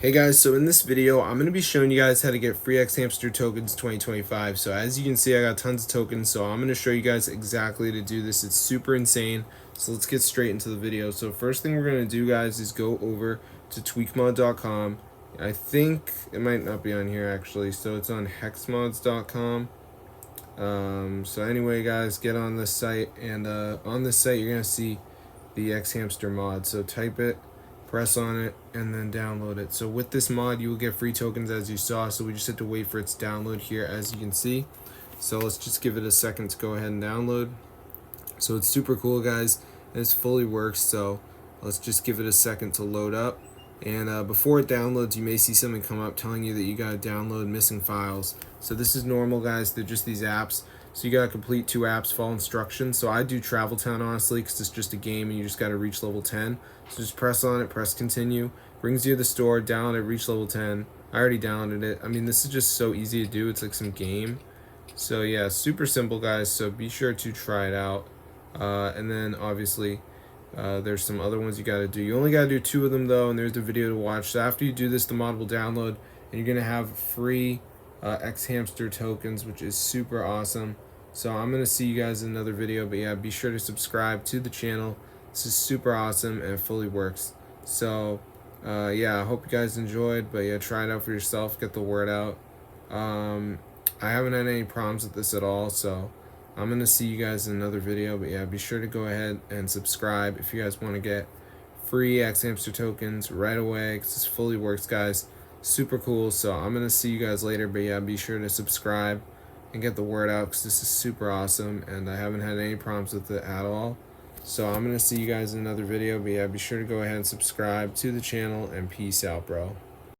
Hey guys, so in this video, I'm going to be showing you guys how to get free xHamster tokens 2025. So as you can see, I got tons of tokens, so I'm going to show you guys exactly how to do this. It's super insane. So let's get straight into the video. So first thing we're going to do, guys, is go over to tweakmod.com. I think it might not be on here actually, so it's on hexmods.com. So anyway, guys, get on this site, and on this site you're going to see the xHamster mod. So type it, press on it, and then download it. So with this mod you will get free tokens, as you saw, so we just have to wait for its download here, as you can see. So let's just give it a second to go ahead and download. So it's super cool, guys, and it fully works. So let's just give it a second to load up, and before it downloads you may see something come up telling you that you gotta download missing files. So this is normal, guys. They're just these apps, so you gotta complete 2 apps, follow instructions. So I do Travel Town, honestly, because it's just a game and you just gotta reach level 10. So just press on it, press continue, brings you to the store, download it, reach level 10. I already downloaded it. I mean, this is just so easy to do. It's like some game. So yeah, super simple, guys, so be sure to try it out. And then obviously there's some other ones you got to do. You only got to do 2 of them though, and there's the video to watch. So after you do this, the mod will download and you're gonna have free xHamster tokens, which is super awesome. So I'm gonna see you guys in another video, but yeah, be sure to subscribe to the channel. This is super awesome and it fully works. So yeah, I hope you guys enjoyed, but yeah, try it out for yourself, get the word out. I haven't had any problems with this at all, so I'm gonna see you guys in another video. But yeah, be sure to go ahead and subscribe if you guys want to get free xHamster tokens right away, because this fully works, guys. Super cool. So I'm gonna see you guys later, but yeah, be sure to subscribe and get the word out, because this is super awesome and I haven't had any problems with it at all. So I'm gonna see you guys in another video, but yeah, be sure to go ahead and subscribe to the channel, and peace out, bro.